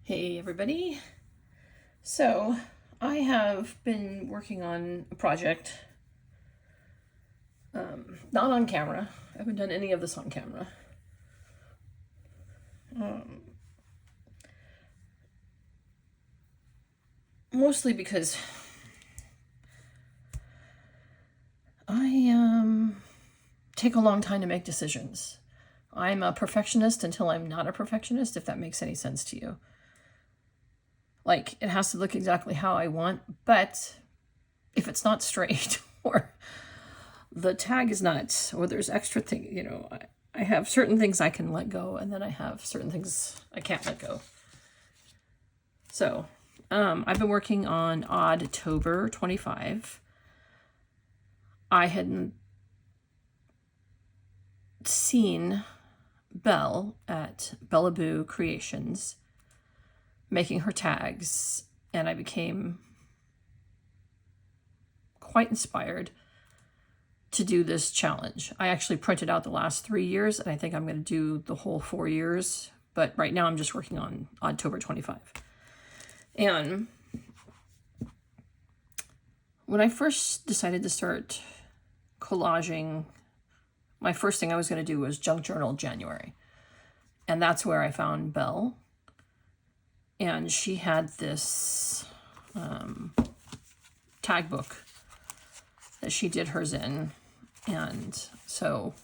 Hey everybody. So I have been working on a project, not on camera. I haven't done any of this on camera. Mostly because I take a long time to make decisions. I'm a perfectionist until I'm not a perfectionist, if that makes any sense to you. Like, it has to look exactly how I want, but if it's not straight or the tag is not, or there's extra thing, I have certain things I can let go, and then I have certain things I can't let go. So, I've been working on Oddtober 25. I hadn't seen Belle at Bellaboo Creations making her tags, and I became quite inspired to do this challenge. I actually printed out the last 3 years, and I think I'm going to do the whole 4 years, but right now I'm just working on Oddtober 25. And when I first decided to start collaging, my first thing I was going to do was junk journal January. And that's where I found Belle. And she had this tag book that she did hers in. And so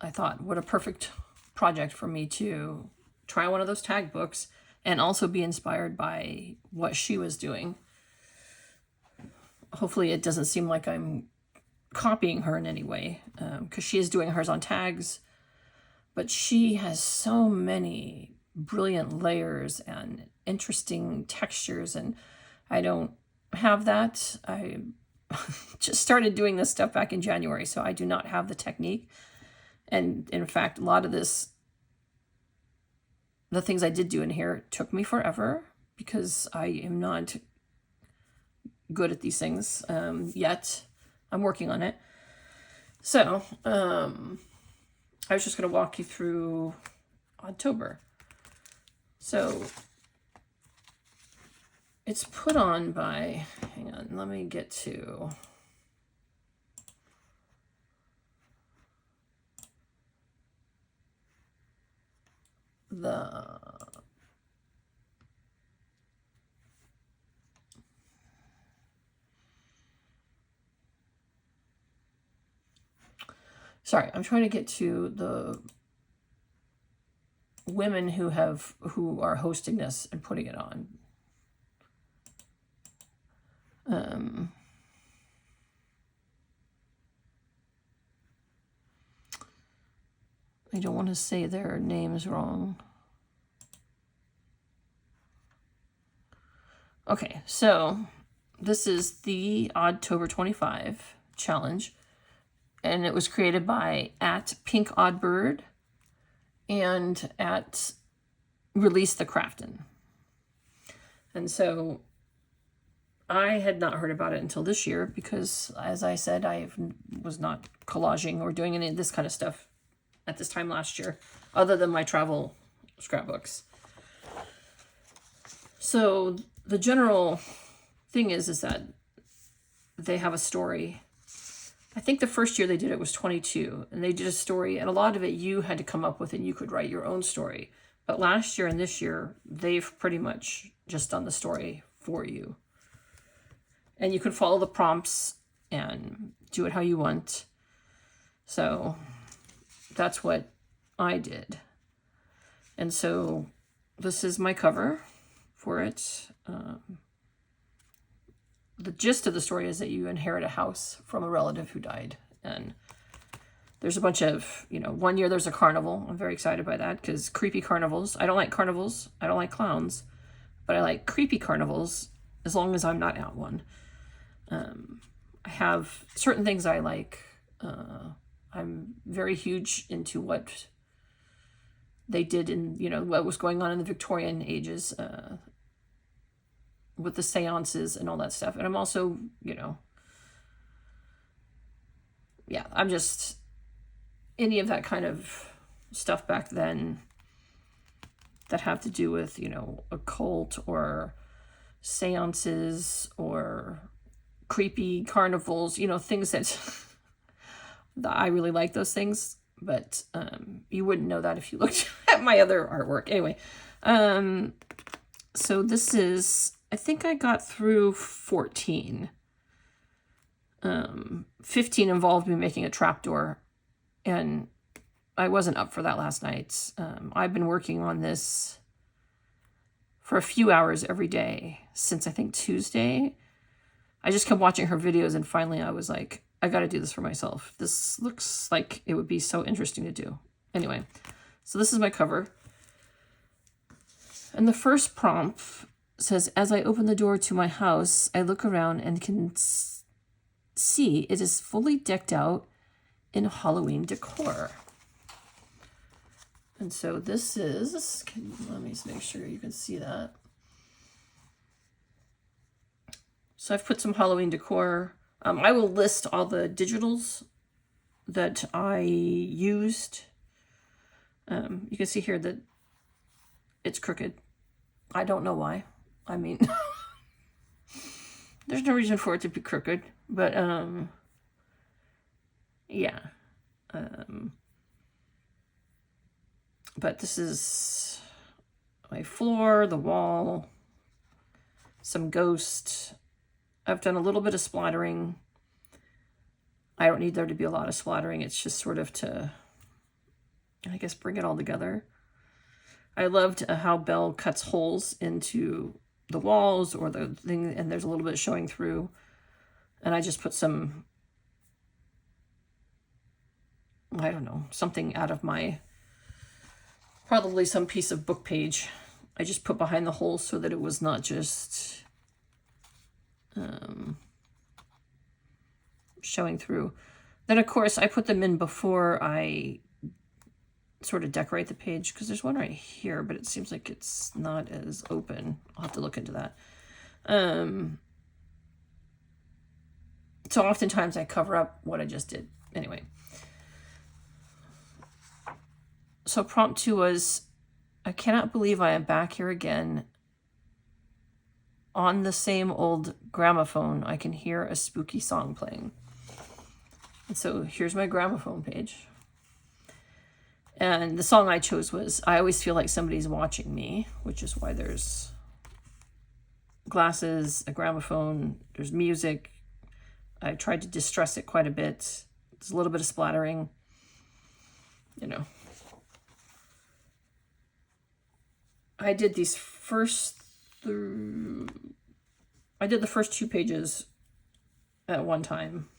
I thought, what a perfect project for me to try one of those tag books and also be inspired by what she was doing. Hopefully it doesn't seem like I'm copying her in any way, because she is doing hers on tags, but she has so many brilliant layers and interesting textures, and I don't have that. I just started doing this stuff back in January, so I do not have the technique. And in fact, a lot of this, the things I did do in here, took me forever because I am not good at these things yet. I'm working on it. So I was just going to walk you through Oddtober. So it's put on by, hang on, let me get to the sorry, I'm trying to get to the women who are hosting this and putting it on. I don't want to say their names wrong. Okay, so this is the Oddtober 25 challenge, and it was created by @PinkOddBird and @ReleaseTheCraftin. And so I had not heard about it until this year because, as I said, I was not collaging or doing any of this kind of stuff at this time last year, other than my travel scrapbooks. So the general thing is that they have a story. I think the first year they did it was 22, and they did a story, and a lot of it you had to come up with, and you could write your own story. But last year and this year, they've pretty much just done the story for you. And you can follow the prompts and do it how you want. So that's what I did. And so this is my cover for it. The gist of the story is that you inherit a house from a relative who died. And there's a bunch of, 1 year there's a carnival. I'm very excited by that because creepy carnivals. I don't like carnivals. I don't like clowns. But I like creepy carnivals as long as I'm not at one. I have certain things I like. I'm very huge into what they did in, what was going on in the Victorian ages with the seances and all that stuff. And I'm also, I'm just, any of that kind of stuff back then that have to do with, occult or seances or creepy carnivals, things that I really like those things, but you wouldn't know that if you looked at my other artwork. Anyway, so this is, I think I got through 14. 15 involved me making a trapdoor, and I wasn't up for that last night. I've been working on this for a few hours every day since I think Tuesday. I just kept watching her videos, and finally I was like, I got to do this for myself. This looks like it would be so interesting to do. Anyway, so this is my cover. And the first prompt says, as I open the door to my house, I look around and can see it is fully decked out in Halloween decor. And so this is, let me just make sure you can see that. So I've put some Halloween decor. I will list all the digitals that I used. You can see here that it's crooked. I don't know why. I mean, there's no reason for it to be crooked, but yeah. But this is my floor, the wall, some ghost. I've done a little bit of splattering. I don't need there to be a lot of splattering. It's just sort of to, I guess, bring it all together. I loved how Belle cuts holes into the walls or the thing, and there's a little bit showing through. And I just put some, I don't know, something out of my, probably some piece of book page. I just put behind the holes so that it was not just showing through. Then, of course, I put them in before I sort of decorate the page, because there's one right here, but it seems like it's not as open. I'll have to look into that. So oftentimes I cover up what I just did. Anyway. So prompt 2 was, I cannot believe I am back here again. On the same old gramophone, I can hear a spooky song playing. And so here's my gramophone page. And the song I chose was, I Always Feel Like Somebody's Watching Me, which is why there's glasses, a gramophone, there's music. I tried to distress it quite a bit. There's a little bit of splattering, I did these I did the first 2 pages at one time.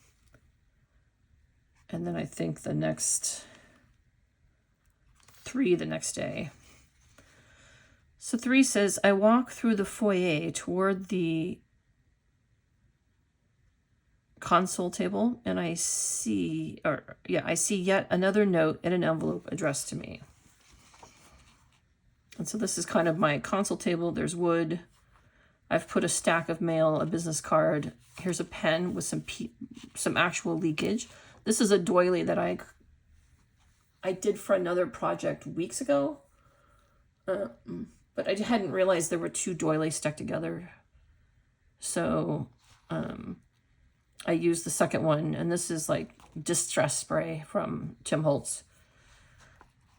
And then I think the next 3 the next day. So 3 says, I walk through the foyer toward the console table, and I see yet another note in an envelope addressed to me. And so this is kind of my console table. There's wood. I've put a stack of mail, a business card. Here's a pen with some actual leakage. This is a doily that I did for another project weeks ago. But I hadn't realized there were 2 doilies stuck together. So I used the second one, and this is like distress spray from Tim Holtz.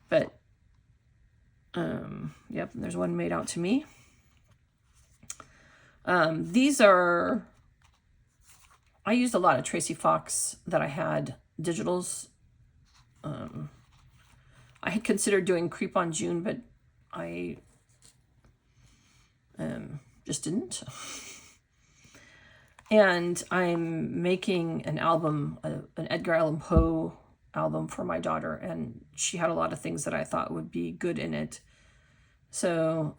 But yep, there's one made out to me. These are, I used a lot of Tracy Fox that I had digitals. I had considered doing Creep on June, but I just didn't. And I'm making an album, an Edgar Allan Poe album for my daughter, and she had a lot of things that I thought would be good in it. So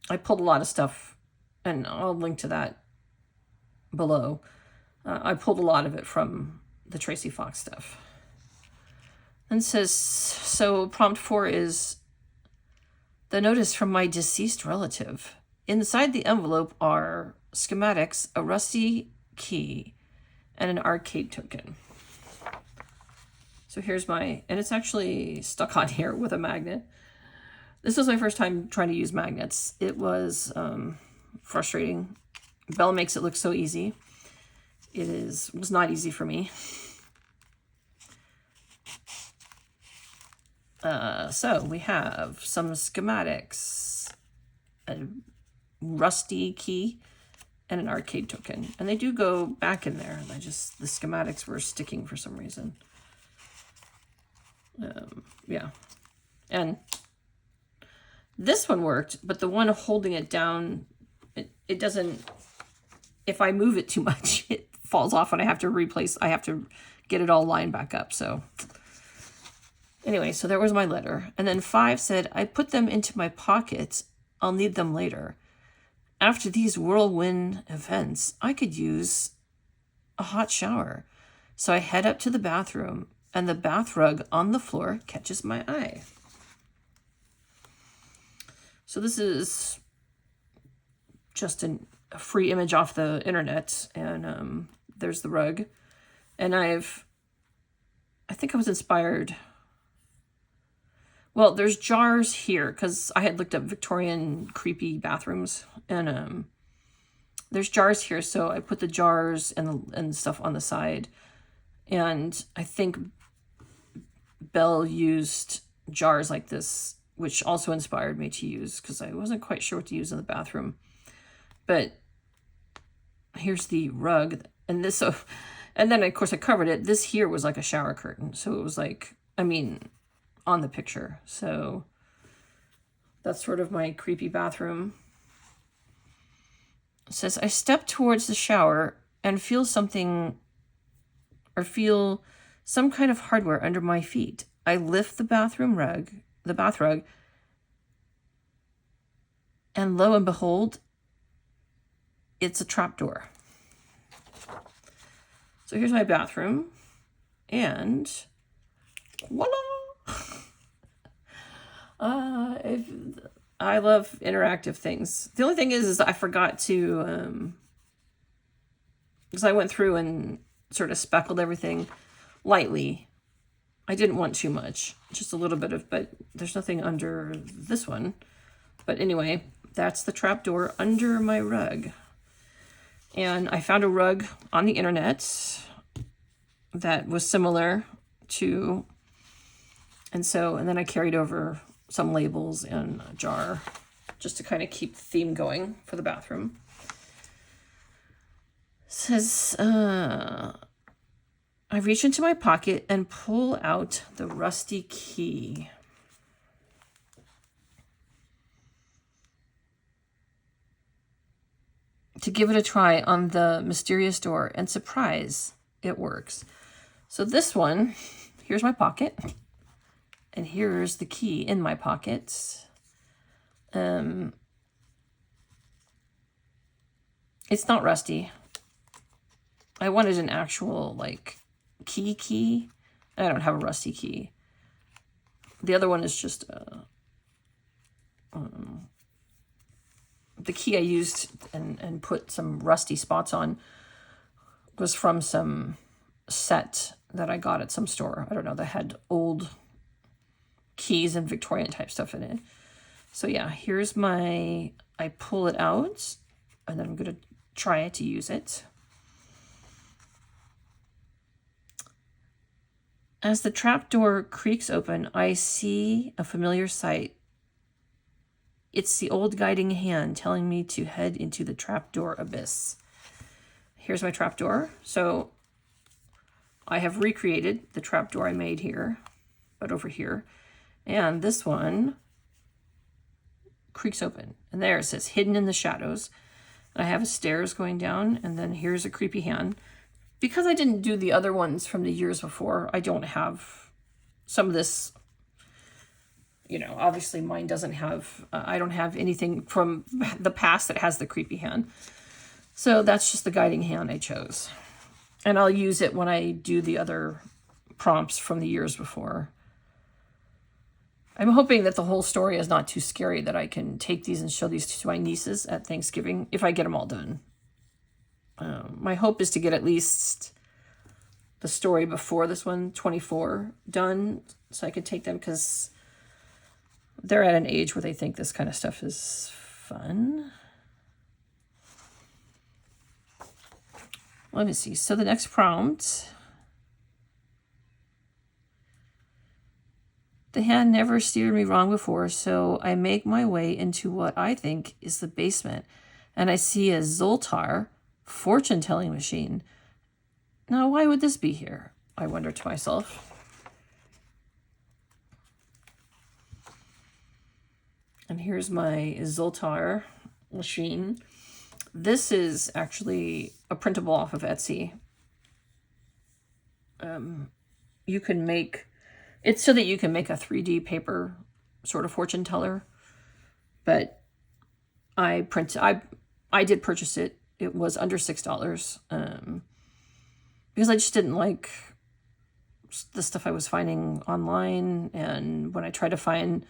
I pulled a lot of stuff, and I'll link to that below. I pulled a lot of it from the Tracy Fox stuff. And it says, so prompt 4 is, the notice from my deceased relative. Inside the envelope are schematics, a rusty key, and an arcade token. So here's my, and it's actually stuck on here with a magnet. This was my first time trying to use magnets. It was frustrating. Belle makes it look so easy. Was not easy for me. So we have some schematics, a rusty key, and an arcade token. And they do go back in there. The schematics were sticking for some reason. Yeah. And this one worked, but the one holding it down, it doesn't, if I move it too much, it falls off and I have to get it all lined back up. So anyway, so there was my letter. And then 5 said, I put them into my pocket. I'll need them later. After these whirlwind events, I could use a hot shower. So I head up to the bathroom, and the bath rug on the floor catches my eye. So this is just a free image off the internet, and there's the rug. And I think I was inspired. Well, there's jars here because I had looked up Victorian creepy bathrooms, and there's jars here. So I put the jars and stuff on the side, and I think Belle used jars like this, which also inspired me to use because I wasn't quite sure what to use in the bathroom. But here's the rug, and this, and then of course I covered it. This here was like a shower curtain, so it was like, I mean, on the picture. So that's sort of my creepy bathroom. It says, I step towards the shower and feel some kind of hardware under my feet. I lift the bath rug, and lo and behold, it's a trapdoor. So here's my bathroom, and voila! I love interactive things. The only thing is I forgot to, because I went through and sort of speckled everything lightly. I didn't want too much, just a little bit of, but there's nothing under this one. But anyway, that's the trapdoor under my rug. And I found a rug on the internet that was similar to, and then I carried over some labels in a jar just to kind of keep the theme going for the bathroom. It says, I reach into my pocket and pull out the rusty key. To give it a try on the mysterious door, and surprise, it works. So this one, here's my pocket, and here's the key in my pocket. It's not rusty. I wanted an actual like key. I don't have a rusty key. The other one is just the key I used and put some rusty spots on was from some set that I got at some store. I don't know, that had old keys and Victorian type stuff in it. So yeah, here's I pull it out, and then I'm going to try to use it. As the trapdoor creaks open, I see a familiar sight. It's the old guiding hand telling me to head into the trapdoor abyss. Here's my trapdoor. So I have recreated the trapdoor I made here, but over here. And this one creaks open. And there it says, hidden in the shadows. And I have stairs going down, and then here's a creepy hand. Because I didn't do the other ones from the years before, I don't have some of this. You know, obviously mine doesn't have, I don't have anything from the past that has the creepy hand. So that's just the guiding hand I chose. And I'll use it when I do the other prompts from the years before. I'm hoping that the whole story is not too scary, that I can take these and show these to my nieces at Thanksgiving, if I get them all done. My hope is to get at least the story before this one, 24, done, so I could take them, because they're at an age where they think this kind of stuff is fun. Let me see. So the next prompt. The hand never steered me wrong before, so I make my way into what I think is the basement, and I see a Zoltar fortune-telling machine. Now, why would this be here? I wonder to myself. And here's my Zoltar machine. This is actually a printable off of Etsy. You can make... It's so that you can make a 3D paper sort of fortune teller, but I did purchase it. It was under $6 because I just didn't like the stuff I was finding online. And when I try to find,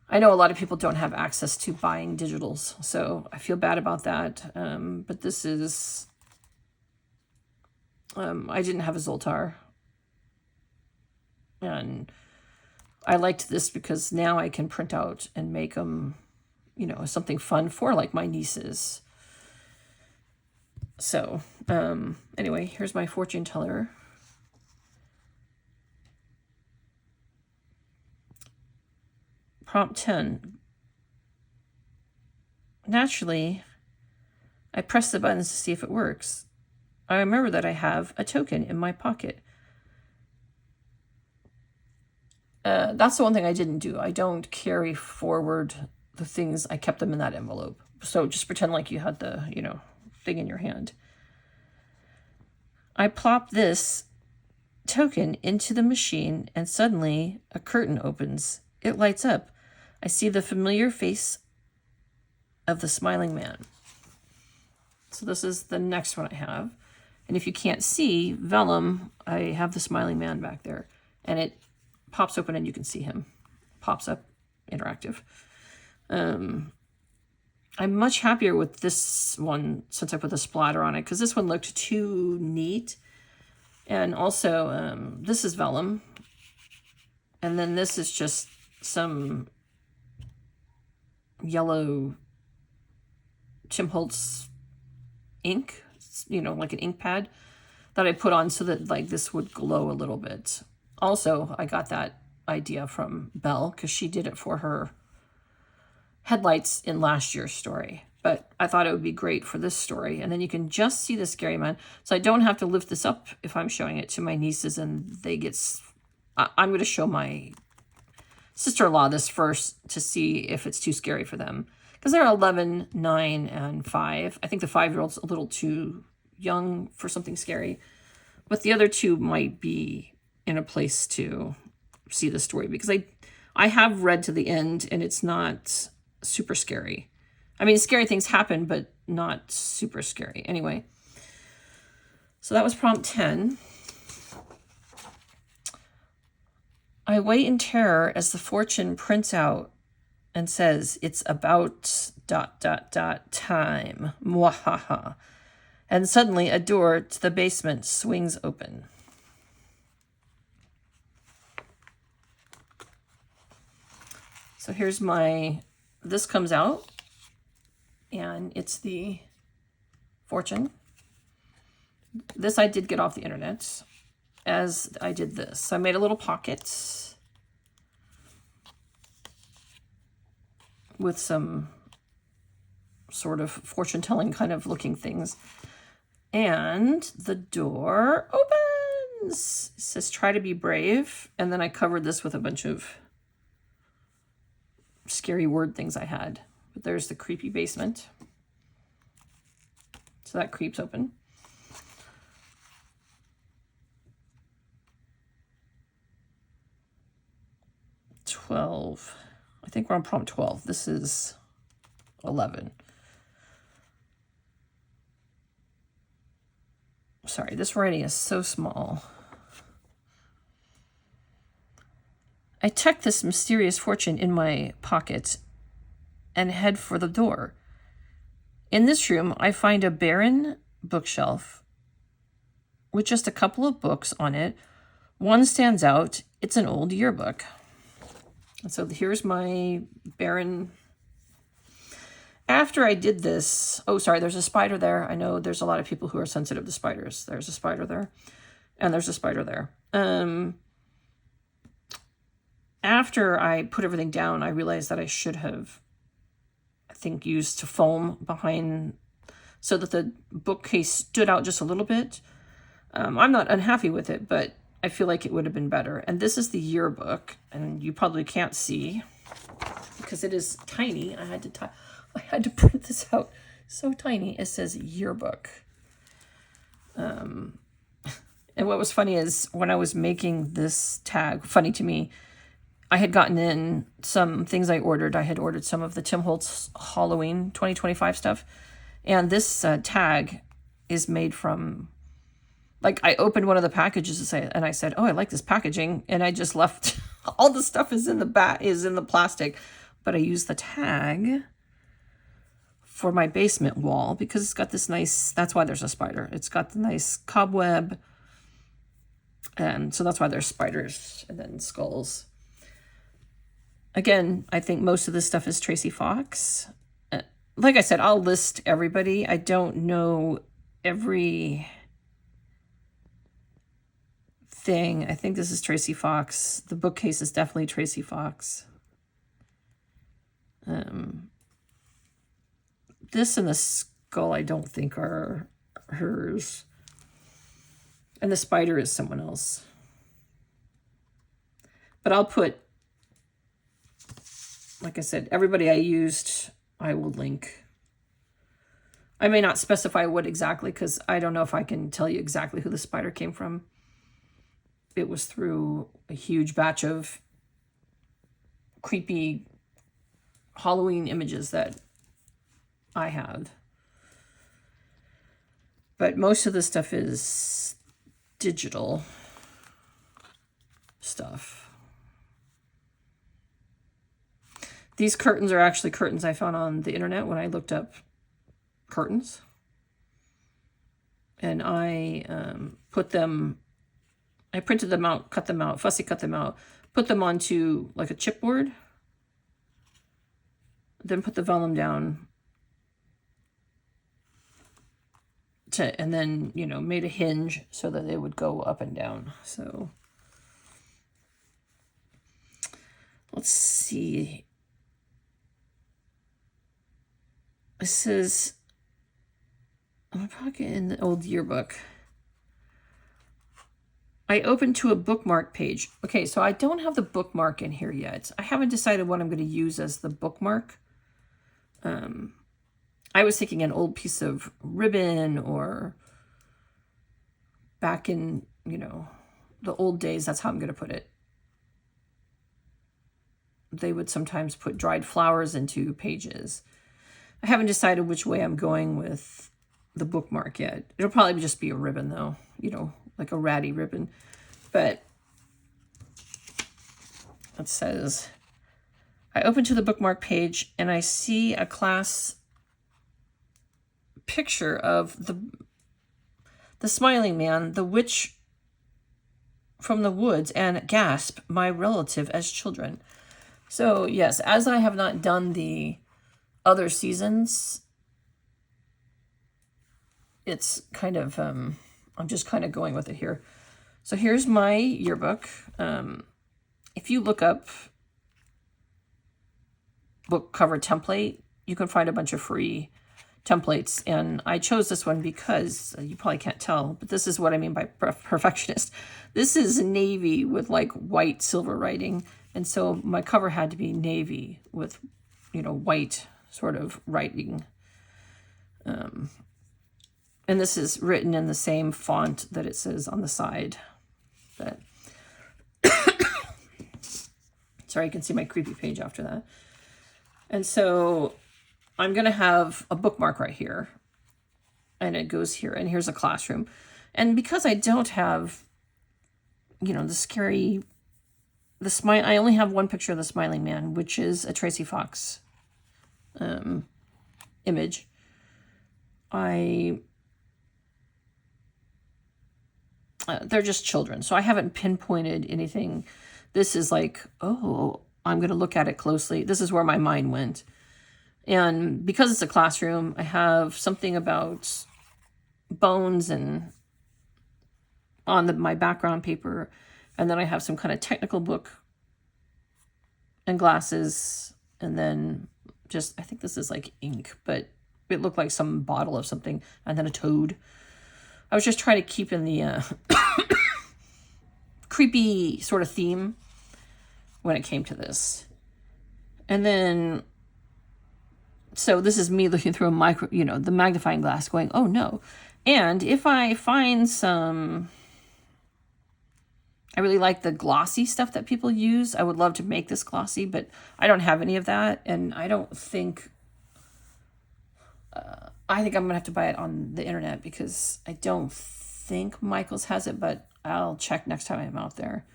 I know a lot of people don't have access to buying digitals, so I feel bad about that. But this is, I didn't have a Zoltar. And I liked this because now I can print out and make them, you know, something fun for like my nieces. So, anyway, here's my fortune teller. Prompt 10. Naturally, I press the buttons to see if it works. I remember that I have a token in my pocket. That's the one thing I didn't do. I don't carry forward the things. I kept them in that envelope. So just pretend like you had the, you know, thing in your hand. I plop this token into the machine and suddenly a curtain opens. It lights up. I see the familiar face of the smiling man. So this is the next one I have. And if you can't see, vellum, I have the smiling man back there. And it pops open and you can see him. Pops up, interactive. I'm much happier with this one since I put the splatter on it, because this one looked too neat. And also, this is vellum. And then this is just some yellow Tim Holtz ink, you know, like an ink pad that I put on so that like this would glow a little bit. Also, I got that idea from Belle because she did it for her headlights in last year's story. But I thought it would be great for this story. And then you can just see the scary man. So I don't have to lift this up if I'm showing it to my nieces and they get... I'm going to show my sister-in-law this first to see if it's too scary for them. Because they're 11, 9, and 5. I think the 5-year-old's a little too young for something scary. But the other two might be in a place to see the story. Because I have read to the end and it's not super scary. I mean, scary things happen, but not super scary. Anyway, so that was prompt 10. I wait in terror as the fortune prints out and says, it's about ... time. Mwahaha. And suddenly a door to the basement swings open. So here's this comes out, and it's the fortune. This I did get off the internet, as I did this. So I made a little pocket with some sort of fortune-telling kind of looking things. And the door opens. It says, try to be brave. And then I covered this with a bunch of scary word things I had. But there's the creepy basement. So that creeps open. I think we're on prompt 12. This is 11. Sorry, this writing is so small. I tuck this mysterious fortune in my pocket and head for the door. In this room, I find a barren bookshelf with just a couple of books on it. One stands out. It's an old yearbook. And so here's my Baron. After I did this, oh, sorry, there's a spider there. I know there's a lot of people who are sensitive to spiders. There's a spider there, and there's a spider there. After I put everything down, I realized that I should have, I think, used foam behind so that the bookcase stood out just a little bit. I'm not unhappy with it, but I feel like it would have been better. And this is the yearbook, and you probably can't see because it is tiny. I had to print this out so tiny. It says yearbook. And what was funny is when I was making this tag, funny to me, I had gotten in some things I ordered. I had ordered some of the Tim Holtz Halloween 2025 stuff. And this tag is made from, like, I opened one of the packages and I said, oh, I like this packaging. And I just left, all the stuff is in the plastic. But I used the tag for my basement wall because it's got this nice, that's why there's a spider. It's got the nice cobweb. And so that's why there's spiders and then skulls. Again, I think most of this stuff is Tracy Fox. Like I said, I'll list everybody. I don't know every thing. I think this is Tracy Fox. The bookcase is definitely Tracy Fox. This and the skull I don't think are hers. And the spider is someone else. But I'll put, like I said, everybody I used, I will link. I may not specify what exactly because I don't know if I can tell you exactly who the spider came from. It was through a huge batch of creepy Halloween images that I had. But most of the stuff is digital stuff. These curtains are actually curtains I found on the internet when I looked up curtains. And I printed them out, cut them out, fussy cut them out, put them onto like a chipboard, then put the vellum down, and then, made a hinge so that they would go up and down. So let's see. This is, I'm probably in the old yearbook. I opened to a bookmark page. Okay, so I don't have the bookmark in here yet. I haven't decided what I'm going to use as the bookmark. I was thinking an old piece of ribbon, or back in, the old days, that's how I'm going to put it. They would sometimes put dried flowers into pages. I haven't decided which way I'm going with the bookmark yet. It'll probably just be a ribbon though, like a ratty ribbon. But it says, I open to the bookmark page and I see a class picture of the smiling man, the witch from the woods, and gasp, my relative as children. So yes, as I have not done the other seasons, it's kind of, I'm just kind of going with it here. So here's my yearbook. If you look up book cover template, you can find a bunch of free templates. And I chose this one because you probably can't tell, but this is what I mean by perfectionist. This is navy with like white silver writing. And so my cover had to be navy with, white sort of writing. And this is written in the same font that it says on the side. But sorry, you can see my creepy page after that. And so I'm going to have a bookmark right here. And it goes here. And here's a classroom. And because I don't have, the scary, I only have one picture of the smiling man, which is a Tracy Fox image. They're just children, so I haven't pinpointed anything. This is like, oh, I'm going to look at it closely. This is where my mind went. And because it's a classroom, I have something about bones and on my background paper. And then I have some kind of technical book and glasses. And then just, I think this is like ink, but it looked like some bottle of something. And then a toad. I was just trying to keep in the creepy sort of theme when it came to this. And then, so this is me looking through the magnifying glass going, oh no. And if I find some, I really like the glossy stuff that people use. I would love to make this glossy, but I don't have any of that. And I don't think, I think I'm going to have to buy it on the internet because I don't think Michael's has it, but I'll check next time I'm out there.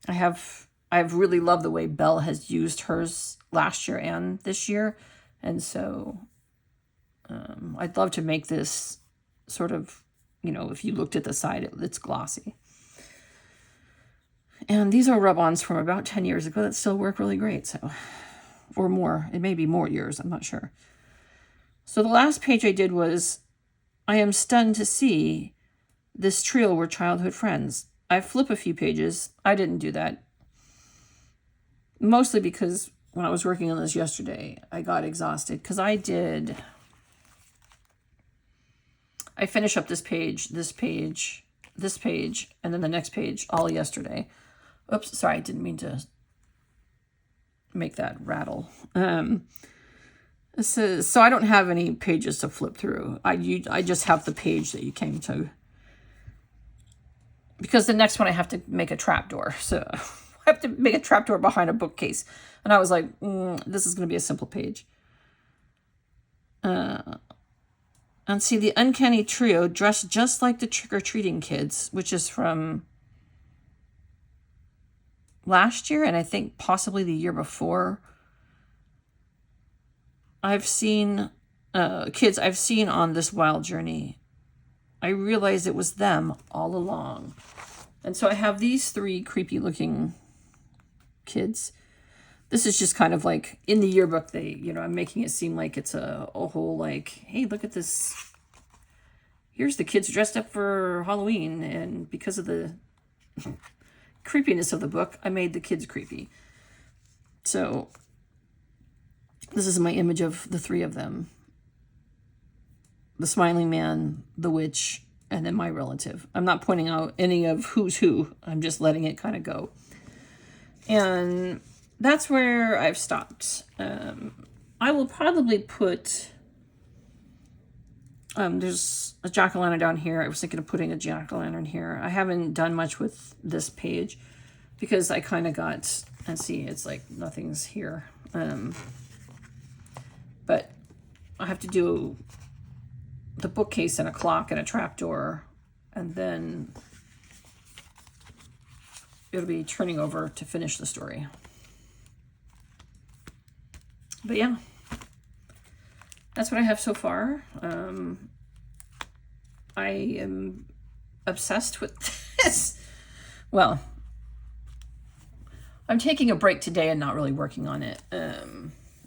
I've really loved the way Belle has used hers last year and this year. And so I'd love to make this sort of, if you looked at the side, it's glossy. And these are rub-ons from about 10 years ago that still work really great. So, or more. It may be more years. I'm not sure. So the last page I did was, I am stunned to see this trio were childhood friends. I flip a few pages. I didn't do that. Mostly because when I was working on this yesterday, I got exhausted because I finished up this page, and then the next page all yesterday. Oops, sorry, I didn't mean to make that rattle. So I don't have any pages to flip through. I just have the page that you came to. Because the next one I have to make a trapdoor. So I have to make a trapdoor behind a bookcase. And I was like, this is going to be a simple page. And see, the Uncanny Trio dressed just like the Trick-or-Treating Kids, which is from last year, and I think possibly the year before. I've seen kids I've seen on this wild journey. I realized it was them all along. And so I have these 3 creepy looking kids. This is just kind of like in the yearbook, I'm making it seem like it's a whole like, hey, look at this. Here's the kids dressed up for Halloween. And because of the creepiness of the book, I made the kids creepy. So this is my image of the 3 of them. The smiling man, the witch, and then my relative. I'm not pointing out any of who's who. I'm just letting it kind of go. And that's where I've stopped. I will probably put, there's a jack-o'-lantern down here. I was thinking of putting a jack-o'-lantern here. I haven't done much with this page because I kind of got, and see, it's like nothing's here. But I have to do the bookcase and a clock and a trapdoor, and then it'll be turning over to finish the story. But yeah, that's what I have so far. I am obsessed with this. Well, I'm taking a break today and not really working on it.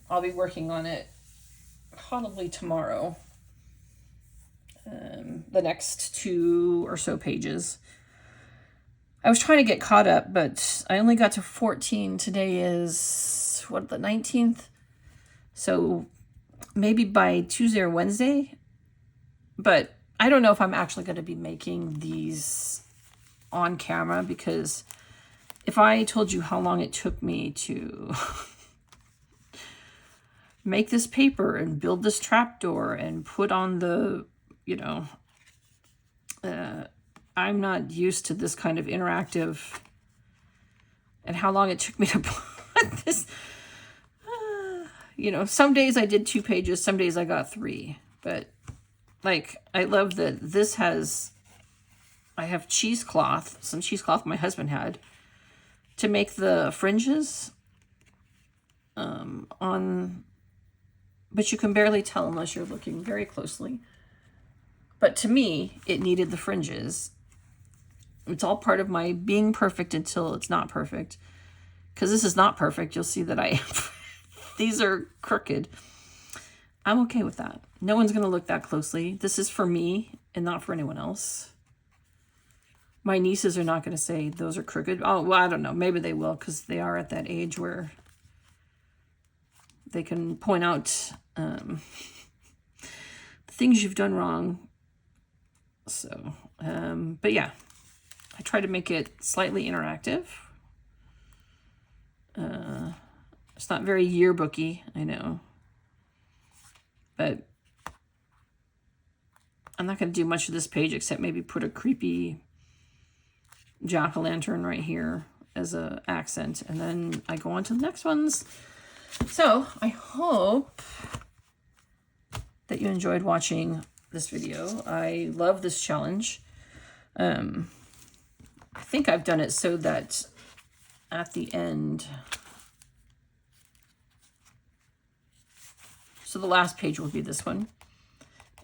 I'll be working on it probably tomorrow. The next 2 or so pages. I was trying to get caught up, but I only got to 14. Today is, the 19th? So maybe by Tuesday or Wednesday. But I don't know if I'm actually going to be making these on camera, because if I told you how long it took me to make this paper and build this trapdoor and put on the, I'm not used to this kind of interactive, and how long it took me to put this. Some days I did 2 pages, some days I got 3. But like, I love that this has, I have cheesecloth, some cheesecloth my husband had, to make the fringes on, but you can barely tell unless you're looking very closely. But to me, it needed the fringes. It's all part of my being perfect until it's not perfect. because this is not perfect. You'll see that these are crooked. I'm okay with that. No one's going to look that closely. This is for me and not for anyone else. My nieces are not going to say those are crooked. Oh, well, I don't know. Maybe they will, because they are at that age where they can point out the things you've done wrong. So, but yeah, I try to make it slightly interactive. It's not very yearbooky, I know. But I'm not going to do much of this page except maybe put a creepy jack-o'-lantern right here as an accent. And then I go on to the next ones. So I hope that you enjoyed watching this video. I love this challenge. I think I've done it so that at the end, so the last page will be this one,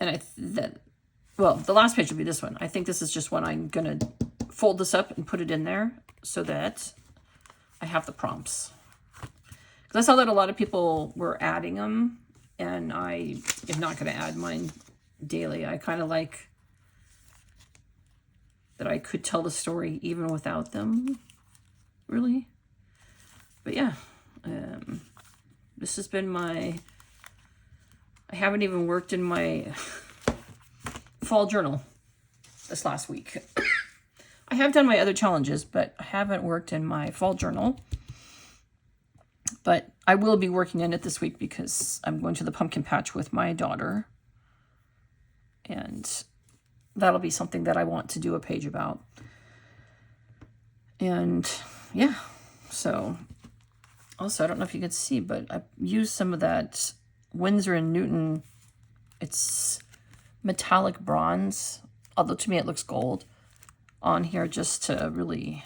and the last page will be this one. I think this is just one I'm gonna fold this up and put it in there so that I have the prompts, because I saw that a lot of people were adding them, and I am not going to add mine daily. I kind of like that I could tell the story even without them, really. But yeah, this has been I haven't even worked in my fall journal this last week. I have done my other challenges, but I haven't worked in my fall journal. But I will be working in it this week because I'm going to the pumpkin patch with my daughter. And that'll be something that I want to do a page about. And yeah, so also, I don't know if you can see, but I used some of that Winsor & Newton. It's metallic bronze, although to me it looks gold, on here just to really,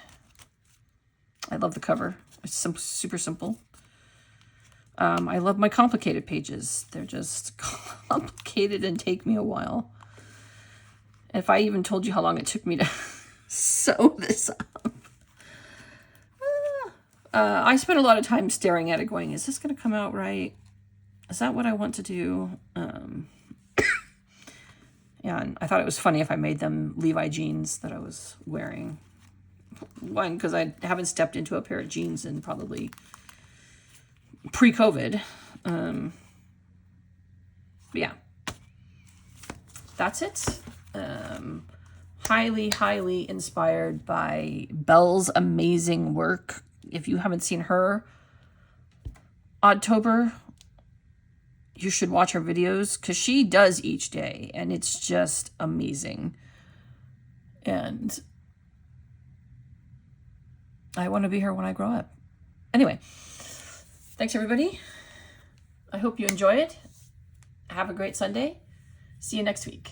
I love the cover. It's super simple. I love my complicated pages. They're just complicated and take me a while. If I even told you how long it took me to sew this up. I spent a lot of time staring at it going, is this going to come out right? Is that what I want to do? And I thought it was funny if I made them Levi jeans that I was wearing. One, because I haven't stepped into a pair of jeans in probably pre-COVID. But yeah, that's it. Highly inspired by Belle's amazing work. If you haven't seen her Oddtober, you should watch her videos, because she does each day and it's just amazing. And I want to be her when I grow up. Anyway, thanks everybody. I hope you enjoy it. Have a great Sunday. See you next week.